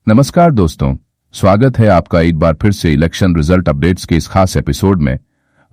नमस्कार दोस्तों, स्वागत है आपका एक बार फिर से इलेक्शन रिजल्ट अपडेट्स के इस खास एपिसोड में।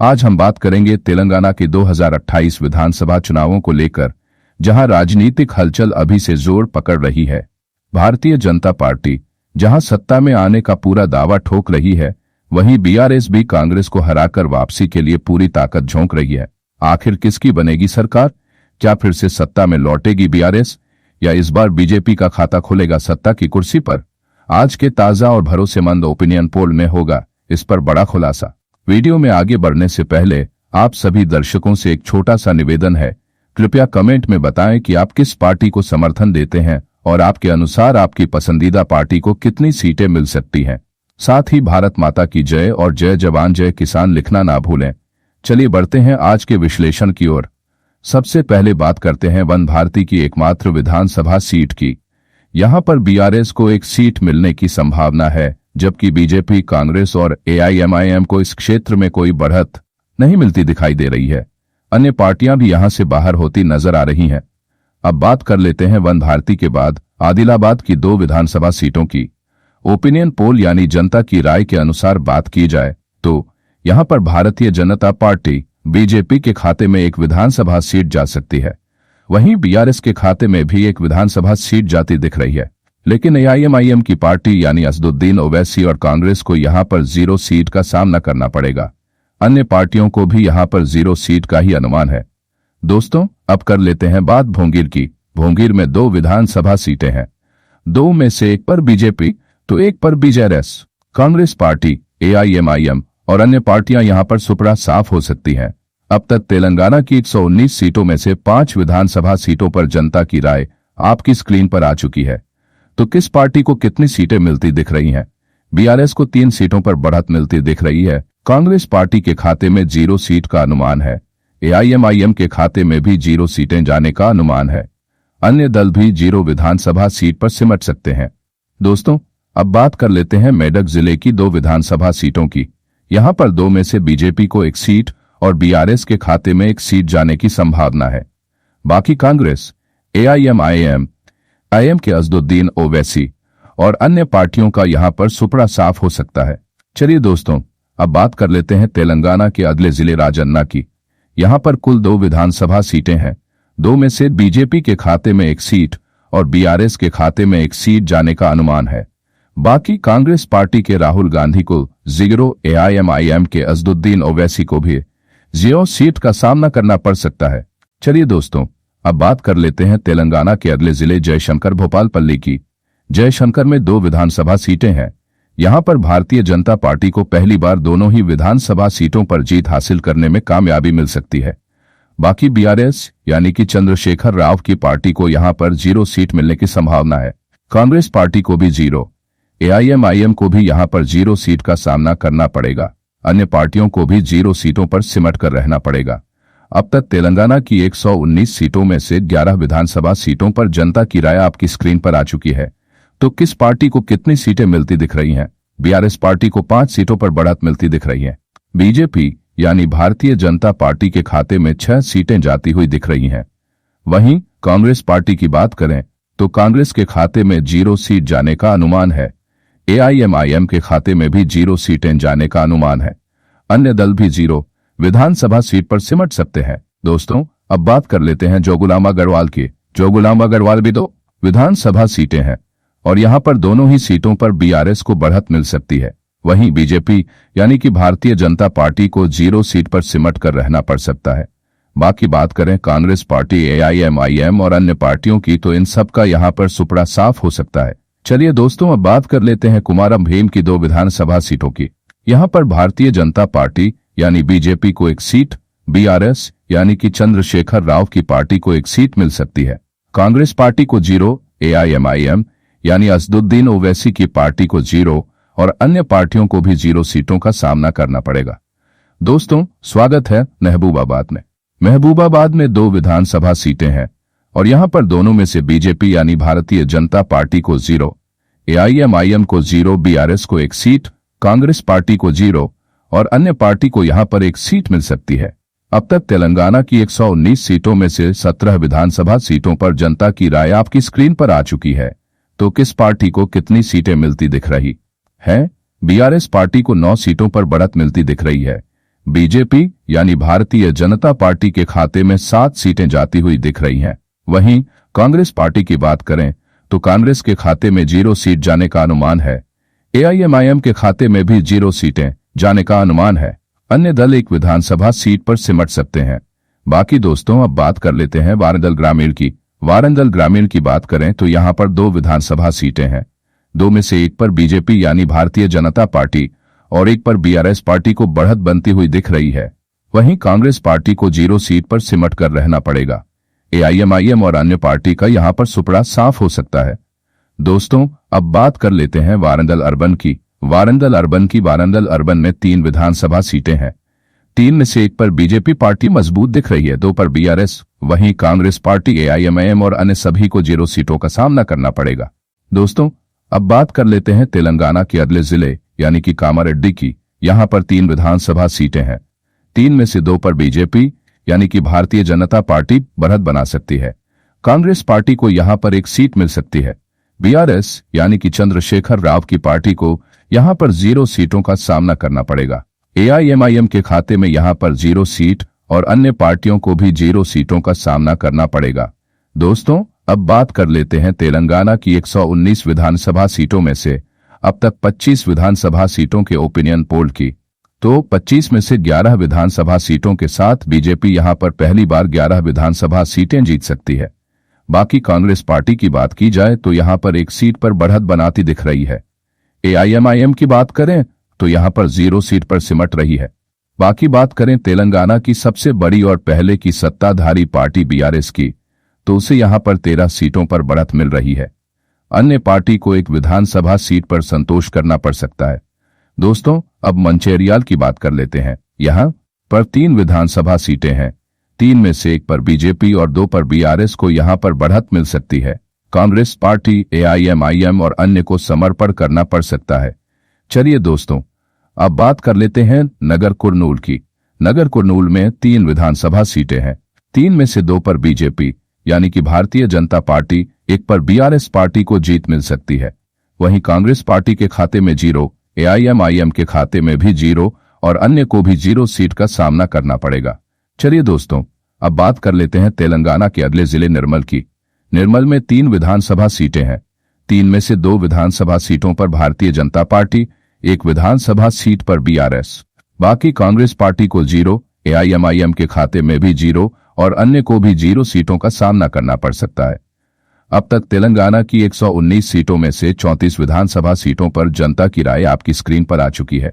आज हम बात करेंगे तेलंगाना के 2028 विधानसभा चुनावों को लेकर, जहां राजनीतिक हलचल अभी से जोर पकड़ रही है। भारतीय जनता पार्टी जहां सत्ता में आने का पूरा दावा ठोक रही है, वहीं बीआरएस भी कांग्रेस को हराकर वापसी के लिए पूरी ताकत झोंक रही है। आखिर किसकी बनेगी सरकार? क्या फिर से सत्ता में लौटेगी बीआरएस, या इस बार बीजेपी का खाता खुलेगा सत्ता की कुर्सी पर? आज के ताजा और भरोसेमंद ओपिनियन पोल में होगा इस पर बड़ा खुलासा। वीडियो में आगे बढ़ने से पहले आप सभी दर्शकों से एक छोटा सा निवेदन है, कृपया कमेंट में बताएं कि आप किस पार्टी को समर्थन देते हैं और आपके अनुसार आपकी पसंदीदा पार्टी को कितनी सीटें मिल सकती हैं। साथ ही भारत माता की जय और जय जवान जय किसान लिखना ना भूलें। चलिए बढ़ते हैं आज के विश्लेषण की ओर। सबसे पहले बात करते हैं वन भारती की एकमात्र विधानसभा सीट की। यहां पर बीआरएस को एक सीट मिलने की संभावना है, जबकि बीजेपी, कांग्रेस और एआईएमआईएम को इस क्षेत्र में कोई बढ़त नहीं मिलती दिखाई दे रही है। अन्य पार्टियां भी यहां से बाहर होती नजर आ रही हैं। अब बात कर लेते हैं वन भारती के बाद आदिलाबाद की 2 विधानसभा सीटों की। ओपिनियन पोल यानी जनता की राय के अनुसार बात की जाए तो यहां पर भारतीय जनता पार्टी बीजेपी के खाते में एक विधानसभा सीट जा सकती है। वहीं बीआरएस के खाते में भी एक विधानसभा सीट जाती दिख रही है, लेकिन एआईएमआईएम की पार्टी यानी असदुद्दीन ओवैसी और कांग्रेस को यहां पर 0 सीट का सामना करना पड़ेगा। अन्य पार्टियों को भी यहां पर 0 सीट का ही अनुमान है। दोस्तों, अब कर लेते हैं बात भोंगीर की। भोंगीर में 2 विधानसभा सीटें हैं। 2 में से एक पर बीजेपी तो एक पर बीआरएस। कांग्रेस पार्टी, एआईएमआईएम और अन्य पार्टियां यहां पर सुपड़ा साफ हो सकती हैं। अब तक तेलंगाना की 119 सीटों में से 5 विधानसभा सीटों पर जनता की राय आपकी स्क्रीन पर आ चुकी है। तो किस पार्टी को कितनी सीटें मिलती दिख रही हैं? बीआरएस को 3 सीटों पर बढ़त मिलती दिख रही है। कांग्रेस पार्टी के खाते में 0 सीट का अनुमान है। एआईएमआईएम के खाते में भी 0 सीटें जाने का अनुमान है। अन्य दल भी 0 विधानसभा सीट पर सिमट सकते हैं। दोस्तों, अब बात कर लेते हैं मेडक जिले की 2 विधानसभा सीटों की। यहां पर 2 में से बीजेपी को 1 सीट और बीआरएस के खाते में 1 सीट जाने की संभावना है। बाकी कांग्रेस, एआईएमआईएम के असदुद्दीन ओवैसी और अन्य पार्टियों का यहां पर सुपड़ा साफ हो सकता है। चलिए दोस्तों, अब बात कर लेते हैं तेलंगाना के अगले जिले राजन्ना की। यहां पर कुल 2 विधानसभा सीटें हैं। 2 में से बीजेपी के खाते में 1 सीट और बीआरएस के खाते में 1 सीट जाने का अनुमान है। बाकी कांग्रेस पार्टी के राहुल गांधी को 0, एआईएमआईएम के असदुद्दीन ओवैसी को भी 0 सीट का सामना करना पड़ सकता है। चलिए दोस्तों, अब बात कर लेते हैं तेलंगाना के अगले जिले जयशंकर भोपालपल्ली की। जयशंकर में 2 विधानसभा सीटें हैं। यहां पर भारतीय जनता पार्टी को पहली बार दोनों ही विधानसभा सीटों पर जीत हासिल करने में कामयाबी मिल सकती है। बाकी बीआरएस यानी कि चंद्रशेखर राव की पार्टी को यहां पर 0 सीट मिलने की संभावना है। कांग्रेस पार्टी को भी 0, एआईएमआईएम को भी यहां पर 0 सीट का सामना करना पड़ेगा। अन्य पार्टियों को भी 0 सीटों पर सिमट कर रहना पड़ेगा। अब तक तेलंगाना की 119 सीटों में से 11 विधानसभा सीटों पर जनता की राय आपकी स्क्रीन पर आ चुकी है। तो किस पार्टी को कितनी सीटें मिलती दिख रही हैं? बीआरएस पार्टी को 5 सीटों पर बढ़त मिलती दिख रही है। बीजेपी यानी भारतीय जनता पार्टी के खाते में 6 सीटें जाती हुई दिख रही हैं। वहीं कांग्रेस पार्टी की बात करें तो कांग्रेस के खाते में 0 सीट जाने का अनुमान है। एआईएमआईएम के खाते में भी 0 सीटें जाने का अनुमान है। अन्य दल भी 0 विधानसभा सीट पर सिमट सकते हैं। दोस्तों, अब बात कर लेते हैं जोगुलाम अग्रवाल की। जोगुलाम अग्रवाल भी 2 विधानसभा सीटें हैं और यहां पर दोनों ही सीटों पर बीआरएस को बढ़त मिल सकती है। वहीं बीजेपी यानी कि भारतीय जनता पार्टी को 0 सीट पर सिमट कर रहना पड़ सकता है। बाकी बात करें कांग्रेस पार्टी, एआईएमआईएम और अन्य पार्टियों की, तो इन सब का यहां पर सुपड़ा साफ हो सकता है। चलिए दोस्तों, अब बात कर लेते हैं कुमारम भीम की 2 विधानसभा सीटों की। यहां पर भारतीय जनता पार्टी यानी बीजेपी को 1 सीट, बीआरएस यानी कि चंद्रशेखर राव की पार्टी को 1 सीट मिल सकती है। कांग्रेस पार्टी को 0, एआईएमआईएम यानी असदुद्दीन ओवैसी की पार्टी को 0 और अन्य पार्टियों को भी 0 सीटों का सामना करना पड़ेगा। दोस्तों, स्वागत है महबूबाबाद में। महबूबाबाद में 2 विधानसभा सीटें हैं और यहां पर दोनों में से बीजेपी यानी भारतीय जनता पार्टी को 0, एआईएमआईएम को 0, बीआरएस को 1 सीट, कांग्रेस पार्टी को 0 और अन्य पार्टी को यहां पर 1 सीट मिल सकती है। अब तक तेलंगाना की 119 सीटों में से 17 विधानसभा सीटों पर जनता की राय आपकी स्क्रीन पर आ चुकी है। तो किस पार्टी को कितनी सीटें मिलती दिख रही है? बीआरएस पार्टी को 9 सीटों पर बढ़त मिलती दिख रही है। बीजेपी यानी भारतीय जनता पार्टी के खाते में 7 सीटें जाती हुई दिख रही हैं। वहीं कांग्रेस पार्टी की बात करें तो कांग्रेस के खाते में 0 सीट जाने का अनुमान है। एआईएमआईएम के खाते में भी 0 सीटें जाने का अनुमान है। अन्य दल एक विधानसभा सीट पर सिमट सकते हैं। बाकी दोस्तों, अब बात कर लेते हैं वारंगल ग्रामीण की। वारंगल ग्रामीण की बात करें तो यहां पर 2 विधानसभा सीटें हैं। 2 में से एक पर बीजेपी यानी भारतीय जनता पार्टी और एक पर बीआरएस पार्टी को बढ़त बनती हुई दिख रही है। वहीं कांग्रेस पार्टी को 0 सीट पर सिमट कर रहना पड़ेगा। एआईएमआईएम और अन्य पार्टी का यहां पर सुपड़ा साफ हो सकता है। दोस्तों, अब बात कर लेते हैं वारंगल अर्बन की। वारंगल अर्बन में 3 विधानसभा सीटें हैं। 3 में से एक पर बीजेपी पार्टी मजबूत दिख रही है, 2 पर बीआरएस। वहीं कांग्रेस पार्टी, एआईएमआईएम और अन्य सभी को 0 सीटों का सामना करना पड़ेगा। दोस्तों, अब बात कर लेते हैं तेलंगाना के अगले जिले यानी कि कामारेड्डी की। यहां पर 3 विधानसभा सीटें हैं। 3 में से 2 पर बीजेपी यानी कि भारतीय जनता पार्टी बढ़त बना सकती है। कांग्रेस पार्टी को यहां पर 1 सीट मिल सकती है। बीआरएस यानी कि चंद्रशेखर राव की पार्टी को यहां पर 0 सीटों का सामना करना पड़ेगा। एआईएमआईएम के खाते में यहां पर 0 सीट और अन्य पार्टियों को भी 0 सीटों का सामना करना पड़ेगा। दोस्तों, अब बात कर लेते हैं तेलंगाना की 119 विधानसभा सीटों में से अब तक 25 विधानसभा सीटों के ओपिनियन पोल की। तो 25 में से 11 विधानसभा सीटों के साथ बीजेपी यहां पर पहली बार 11 विधानसभा सीटें जीत सकती है। बाकी कांग्रेस पार्टी की बात की जाए तो यहां पर 1 सीट पर बढ़त बनाती दिख रही है। एआईएमआईएम की बात करें तो यहां पर 0 सीट पर सिमट रही है। बाकी बात करें तेलंगाना की सबसे बड़ी और पहले की सत्ताधारी पार्टी बीआरएस की, तो उसे यहां पर 13 सीटों पर बढ़त मिल रही है। अन्य पार्टी को 1 विधानसभा सीट पर संतोष करना पड़ सकता है। दोस्तों, अब मंचेरियाल की बात कर लेते हैं। यहां पर 3 विधानसभा सीटें हैं। 3 में से 1 पर बीजेपी और 2 पर बीआरएस को यहां पर बढ़त मिल सकती है। कांग्रेस पार्टी, एआईएमआईएम और अन्य को समर्पण करना पड़ सकता है। चलिए दोस्तों, अब बात कर लेते हैं नगर कुरनूल की। नगर कुरनूल में 3 विधानसभा सीटें हैं। 3 में से 2 पर बीजेपी यानी कि भारतीय जनता पार्टी, 1 पर बीआरएस पार्टी को जीत मिल सकती है। वहीं कांग्रेस पार्टी के खाते में 0, एआईएमआईएम के खाते में भी 0 और अन्य को भी 0 सीट का सामना करना पड़ेगा। चलिए दोस्तों, अब बात कर लेते हैं तेलंगाना के अगले जिले निर्मल की। निर्मल में 3 विधानसभा सीटें हैं। 3 में से 2 विधानसभा सीटों पर भारतीय जनता पार्टी, 1 विधानसभा सीट पर बीआरएस। बाकी कांग्रेस पार्टी को 0, एआईएमआईएम के खाते में भी 0 और अन्य को भी 0 सीटों का सामना करना पड़ सकता है। अब तक तेलंगाना की 119 सीटों में से 34 विधानसभा सीटों पर जनता की राय आपकी स्क्रीन पर आ चुकी है।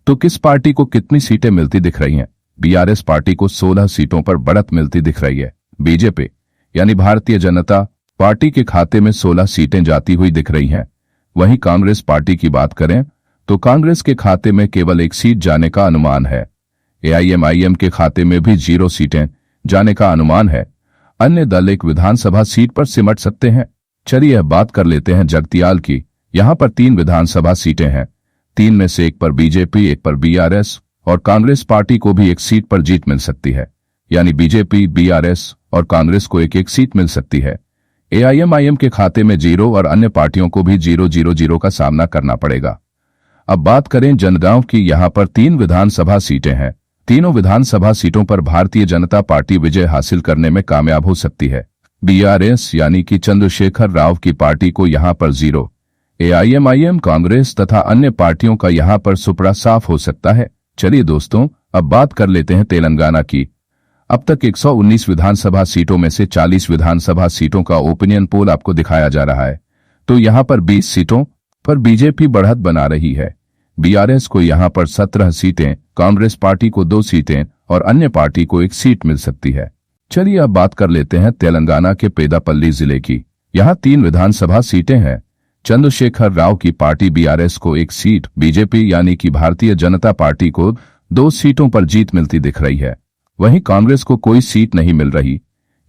तो किस पार्टी को कितनी सीटें मिलती दिख रही हैं? बीआरएस पार्टी को 16 सीटों पर बढ़त मिलती दिख रही है। बीजेपी यानी भारतीय जनता पार्टी के खाते में 16 सीटें जाती हुई दिख रही हैं। वहीं कांग्रेस पार्टी की बात करें तो कांग्रेस के खाते में केवल 1 सीट जाने का अनुमान है। एआईएमआईएम के खाते में भी 0 सीटें जाने का अनुमान है। अन्य दल 1 विधानसभा सीट पर सिमट सकते हैं। चलिए अब बात कर लेते हैं जगतियाल की। यहां पर 3 विधानसभा सीटें हैं। 3 में से 1 पर बीजेपी, 1 पर बीआरएस और कांग्रेस पार्टी को भी 1 सीट पर जीत मिल सकती है। यानी बीजेपी, बीआरएस और कांग्रेस को 1-1 सीट मिल सकती है। एआईएमआईएम के खाते में 0 और अन्य पार्टियों को भी 0-0-0 का सामना करना पड़ेगा। अब बात करें जनगांव की। यहां पर 3 विधानसभा सीटें हैं। तीनों विधानसभा सीटों पर भारतीय जनता पार्टी विजय हासिल करने में कामयाब हो सकती है। बीआरएस यानी कि चंद्रशेखर राव की पार्टी को यहां पर 0, एआईएमआईएम, कांग्रेस तथा अन्य पार्टियों का यहां पर सुपड़ा साफ हो सकता है। चलिए दोस्तों, अब बात कर लेते हैं तेलंगाना की। अब तक 119 विधानसभा सीटों में से 40 विधानसभा सीटों का ओपिनियन पोल आपको दिखाया जा रहा है। तो यहां पर 20 सीटों पर बीजेपी बढ़त बना रही है। बीआरएस को यहां पर 17 सीटें, कांग्रेस पार्टी को 2 सीटें और अन्य पार्टी को 1 सीट मिल सकती है। चलिए अब बात कर लेते हैं तेलंगाना के पेदापल्ली जिले की। यहां 3 विधानसभा सीटें हैं। चंद्रशेखर राव की पार्टी बीआरएस को 1 सीट, बीजेपी यानी कि भारतीय जनता पार्टी को 2 सीटों पर जीत मिलती दिख रही है। वहीं कांग्रेस को कोई सीट नहीं मिल रही।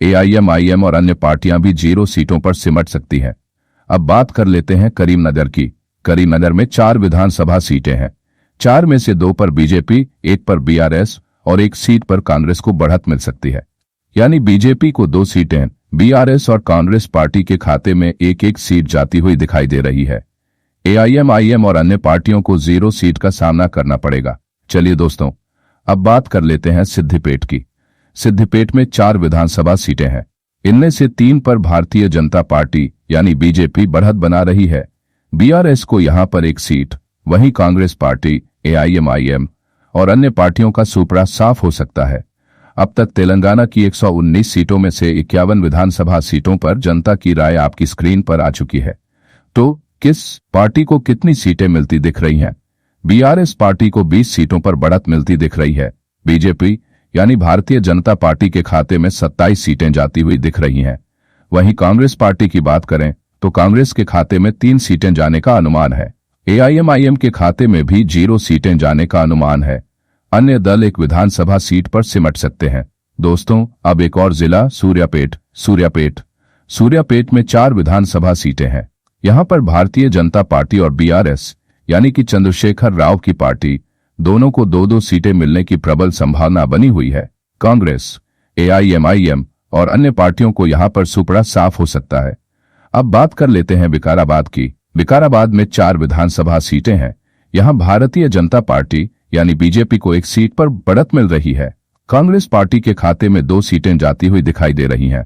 एआईएमआईएम और अन्य पार्टियां भी 0 सीटों पर सिमट सकती हैं। अब बात कर लेते हैं करीमनगर की। करीमनगर में 4 विधानसभा सीटें हैं। 4 में से 2 पर बीजेपी, 1 पर बीआरएस और 1 सीट पर कांग्रेस को बढ़त मिल सकती है। यानी बीजेपी को 2 सीटें, बीआरएस और कांग्रेस पार्टी के खाते में एक एक सीट जाती हुई दिखाई दे रही है। एआईएमआईएम और अन्य पार्टियों को 0 सीट का सामना करना पड़ेगा। चलिए दोस्तों, अब बात कर लेते हैं सिद्धिपेट की। सिद्धिपेट में 4 विधानसभा सीटें हैं। इनमें से 3 पर भारतीय जनता पार्टी यानी बीजेपी बढ़त बना रही है। बीआरएस को यहां पर 1 सीट, वहीं कांग्रेस पार्टी, एआईएमआईएम और अन्य पार्टियों का सुपड़ा साफ हो सकता है। अब तक तेलंगाना की 119 सीटों में से 51 विधानसभा सीटों पर जनता की राय आपकी स्क्रीन पर आ चुकी है। तो किस पार्टी को कितनी सीटें मिलती दिख रही हैं? बीआरएस पार्टी को 20 सीटों पर बढ़त मिलती दिख रही है। बीजेपी यानी भारतीय जनता पार्टी के खाते में 27 सीटें जाती हुई दिख रही हैं। वहीं कांग्रेस पार्टी की बात करें तो कांग्रेस के खाते में 3 सीटें जाने का अनुमान है। एआईएमआईएम के खाते में भी 0 सीटें जाने का अनुमान है। अन्य दल 1 विधानसभा सीट पर सिमट सकते हैं। दोस्तों, अब एक और जिला सूर्यापेट में 4 विधानसभा सीटें हैं। यहां पर भारतीय जनता पार्टी और बीआरएस यानी कि चंद्रशेखर राव की पार्टी दोनों को 2-2 सीटें मिलने की प्रबल संभावना बनी हुई है। कांग्रेस, एआईएमआईएम और अन्य पार्टियों को यहां पर सुपड़ा साफ हो सकता है। अब बात कर लेते हैं विकाराबाद की। विकाराबाद में 4 विधानसभा सीटें हैं। यहां भारतीय जनता पार्टी यानी बीजेपी को 1 सीट पर बढ़त मिल रही है। कांग्रेस पार्टी के खाते में 2 सीटें जाती हुई दिखाई दे रही हैं।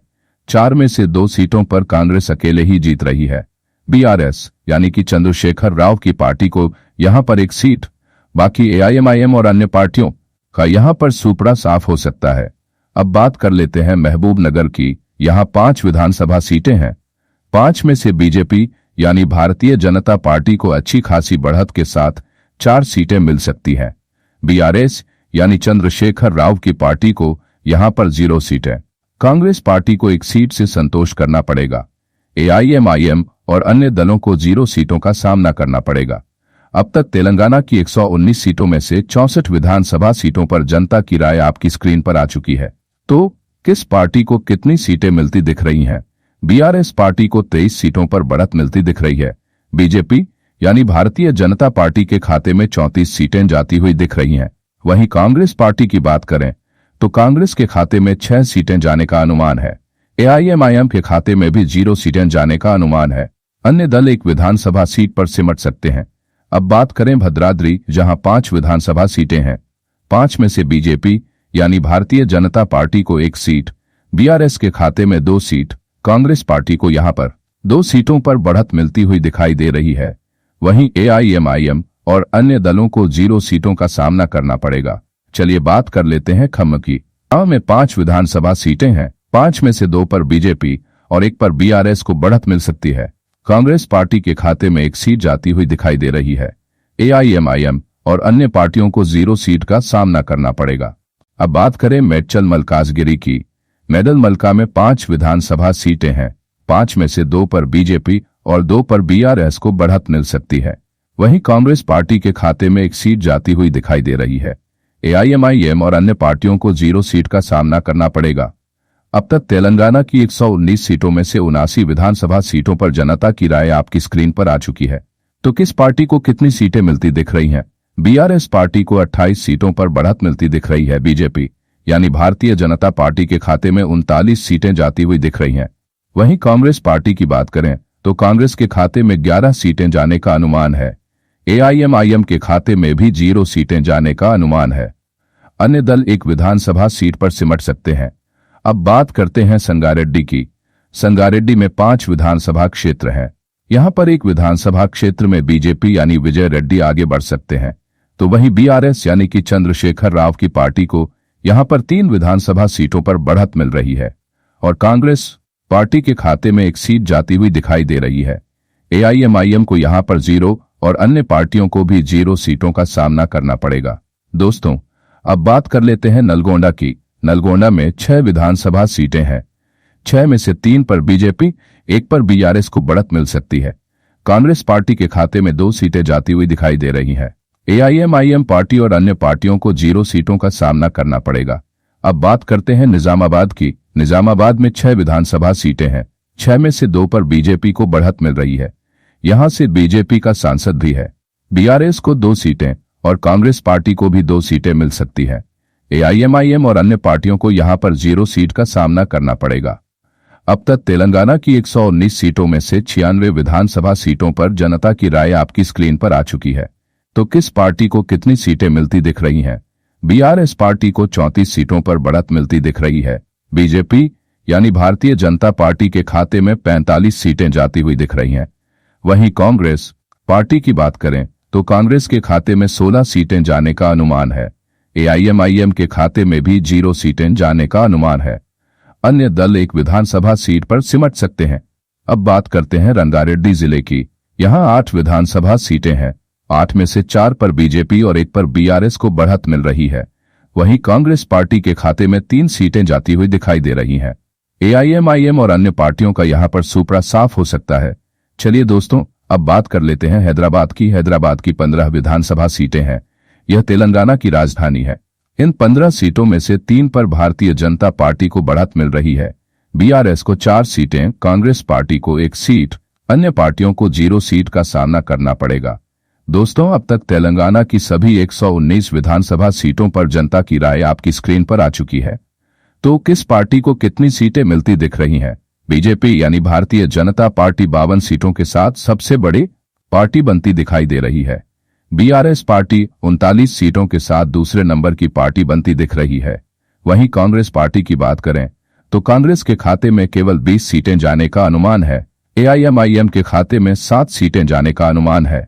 4 में से 2 सीटों पर कांग्रेस अकेले ही जीत रही है। बीआरएस यानी कि चंद्रशेखर राव की पार्टी को यहां पर 1 सीट, बाकी एआईएमआईएम और अन्य पार्टियों का यहां पर सुपड़ा साफ हो सकता है। अब बात कर लेते हैं महबूबनगर की। यहां 5 विधानसभा सीटें हैं। 5 में से बीजेपी यानी भारतीय जनता पार्टी को अच्छी खासी बढ़त के साथ 4 सीटें मिल सकती हैं। बीआरएस यानी चंद्रशेखर राव की पार्टी को यहां पर 0 सीटें। कांग्रेस पार्टी को 1 सीट से संतोष करना पड़ेगा। एआईएमआईएम और अन्य दलों को 0 सीटों का सामना करना पड़ेगा। अब तक तेलंगाना की 119 सीटों में से 64 विधानसभा सीटों पर जनता की राय आपकी स्क्रीन पर आ चुकी है। तो किस पार्टी को कितनी सीटें मिलती दिख रही हैं? बीआरएस पार्टी को 23 सीटों पर बढ़त मिलती दिख रही है। बीजेपी यानी भारतीय जनता पार्टी के खाते में 34 सीटें जाती हुई दिख रही हैं। वहीं कांग्रेस पार्टी की बात करें तो कांग्रेस के खाते में 6 सीटें जाने का अनुमान है। एआईएमआईएम के खाते में भी 0 सीटें जाने का अनुमान है। अन्य दल 1 विधानसभा सीट पर सिमट सकते हैं। अब बात करें भद्राद्री, जहां 5 विधानसभा सीटें हैं। 5 में से बीजेपी यानी भारतीय जनता पार्टी को 1 सीट, बीआरएस के खाते में 2 सीट, कांग्रेस पार्टी को यहां पर 2 सीटों पर बढ़त मिलती हुई दिखाई दे रही है। वहीं एआईएमआईएम और अन्य दलों को 0 सीटों का सामना करना पड़ेगा। चलिए बात कर लेते हैं खम्म की। खम्म में 5 विधानसभा सीटें हैं। 5 में से 2 पर बीजेपी और 1 पर बीआरएस को बढ़त मिल सकती है। कांग्रेस पार्टी के खाते में 1 सीट जाती हुई दिखाई दे रही है। एआईएमआईएम और अन्य पार्टियों को 0 सीट का सामना करना पड़ेगा। अब बात करें मेडचल मलकाजगिरी की। मेडल मलका में 5 विधानसभा सीटें हैं। 5 में से 2 पर बीजेपी और 2 पर बीआरएस को बढ़त मिल सकती है। वहीं कांग्रेस पार्टी के खाते में 1 सीट जाती हुई दिखाई दे रही है। एआईएमआईएम और अन्य पार्टियों को 0 सीट का सामना करना पड़ेगा। अब तक तेलंगाना की 119 सीटों में से 79 विधानसभा सीटों पर जनता की राय आपकी स्क्रीन पर आ चुकी है। तो किस पार्टी को कितनी सीटें मिलती दिख रही हैं? बीआरएस पार्टी को 28 सीटों पर बढ़त मिलती दिख रही है। बीजेपी यानी भारतीय जनता पार्टी के खाते में 39 सीटें जाती हुई दिख रही हैं। वहीं कांग्रेस पार्टी की बात करें तो कांग्रेस के खाते में 11 सीटें जाने का अनुमान है। एआईएमआईएम के खाते में भी 0 सीटें जाने का अनुमान है। अन्य दल 1 विधानसभा सीट पर सिमट सकते हैं। अब बात करते हैं संगारेड्डी की। संगारेड्डी में 5 विधानसभा क्षेत्र हैं। यहां पर 1 विधानसभा क्षेत्र में बीजेपी यानी विजय रेड्डी आगे बढ़ सकते हैं, तो वहीं बीआरएस यानी कि चंद्रशेखर राव की पार्टी को यहां पर 3 विधानसभा सीटों पर बढ़त मिल रही है और कांग्रेस पार्टी के खाते में 1 सीट जाती हुई दिखाई दे रही है। एआईएमआईएम को यहां पर 0 और अन्य पार्टियों को भी 0 सीटों का सामना करना पड़ेगा। दोस्तों, अब बात कर लेते हैं नलगोंडा की। नलगोंडा में 6 विधानसभा सीटें हैं। 6 में से 3 पर बीजेपी, 1 पर बीआरएस को बढ़त मिल सकती है। कांग्रेस पार्टी के खाते में 2 सीटें जाती हुई दिखाई दे रही हैं। एआईएमआईएम पार्टी और अन्य पार्टियों को 0 सीटों का सामना करना पड़ेगा। अब बात करते हैं निजामाबाद की। निजामाबाद में 6 विधानसभा सीटें हैं। 6 में से 2 पर बीजेपी को बढ़त मिल रही है। यहां से बीजेपी का सांसद भी है। बीआरएस को 2 सीटें और कांग्रेस पार्टी को भी 2 सीटें मिल सकती है। एआईएमआईएम और अन्य पार्टियों को यहां पर 0 सीट का सामना करना पड़ेगा। अब तक तेलंगाना की 119 सीटों में से 96 विधानसभा सीटों पर जनता की राय आपकी स्क्रीन पर आ चुकी है। तो किस पार्टी को कितनी सीटें मिलती दिख रही हैं? बीआरएस पार्टी को 34 सीटों पर बढ़त मिलती दिख रही है। बीजेपी यानी भारतीय जनता पार्टी के खाते में 45 सीटें जाती हुई दिख रही हैं। वहीं कांग्रेस पार्टी की बात करें तो कांग्रेस के खाते में 16 सीटें जाने का अनुमान है। एआईएमआईएम के खाते में भी 0 सीटें जाने का अनुमान है। अन्य दल एक विधानसभा सीट पर सिमट सकते हैं। अब बात करते हैं रंगारेड्डी जिले की। यहां 8 विधानसभा सीटें हैं। 8 में से 4 पर बीजेपी और 1 पर बीआरएस को बढ़त मिल रही है। वहीं कांग्रेस पार्टी के खाते में 3 सीटें जाती हुई दिखाई दे रही हैं। एआईएमआईएम और अन्य पार्टियों का यहां पर सुपड़ा साफ हो सकता है। चलिए दोस्तों, अब बात कर लेते हैं हैदराबाद की। हैदराबाद की 15 विधानसभा सीटें हैं। यह तेलंगाना की राजधानी है। इन 15 सीटों में से 3 पर भारतीय जनता पार्टी को बढ़त मिल रही है। बीआरएस को 4 सीटें, कांग्रेस पार्टी को 1 सीट, अन्य पार्टियों को 0 सीट का सामना करना पड़ेगा। दोस्तों, अब तक तेलंगाना की सभी 119 विधानसभा सीटों पर जनता की राय आपकी स्क्रीन पर आ चुकी है। तो किस पार्टी को कितनी सीटें मिलती दिख रही हैं? बीजेपी यानी भारतीय जनता पार्टी 52 सीटों के साथ सबसे बड़ी पार्टी बनती दिखाई दे रही है। बीआरएस पार्टी 39 सीटों के साथ दूसरे नंबर की पार्टी बनती दिख रही है। वहीं कांग्रेस पार्टी की बात करें तो कांग्रेस के खाते में केवल 20 सीटें जाने का अनुमान है। एआईएमआईएम के खाते में 7 सीटें जाने का अनुमान है।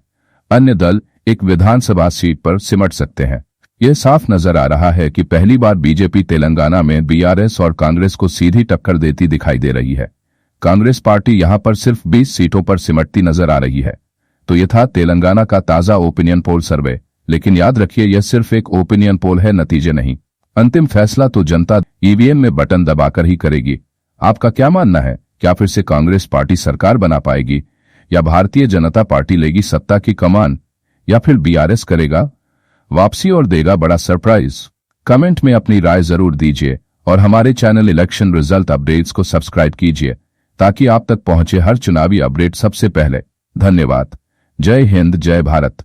अन्य दल एक विधानसभा सीट पर सिमट सकते हैं। यह साफ नजर आ रहा है कि पहली बार बीजेपी तेलंगाना में बीआरएस और कांग्रेस को सीधी टक्कर देती दिखाई दे रही है। कांग्रेस पार्टी यहां पर सिर्फ 20 सीटों पर सिमटती नजर आ रही है। तो यह था तेलंगाना का ताजा ओपिनियन पोल सर्वे। लेकिन याद रखिए, यह सिर्फ एक ओपिनियन पोल है, नतीजे नहीं। अंतिम फैसला तो जनता ईवीएम में बटन दबाकर ही करेगी। आपका क्या मानना है? क्या फिर से कांग्रेस पार्टी सरकार बना पाएगी, या भारतीय जनता पार्टी लेगी सत्ता की कमान, या फिर बीआरएस करेगा वापसी और देगा बड़ा सरप्राइज? कमेंट में अपनी राय जरूर दीजिए और हमारे चैनल इलेक्शन रिजल्ट अपडेट्स को सब्सक्राइब कीजिए ताकि आप तक पहुंचे हर चुनावी अपडेट सबसे पहले। धन्यवाद। जय हिंद, जय भारत।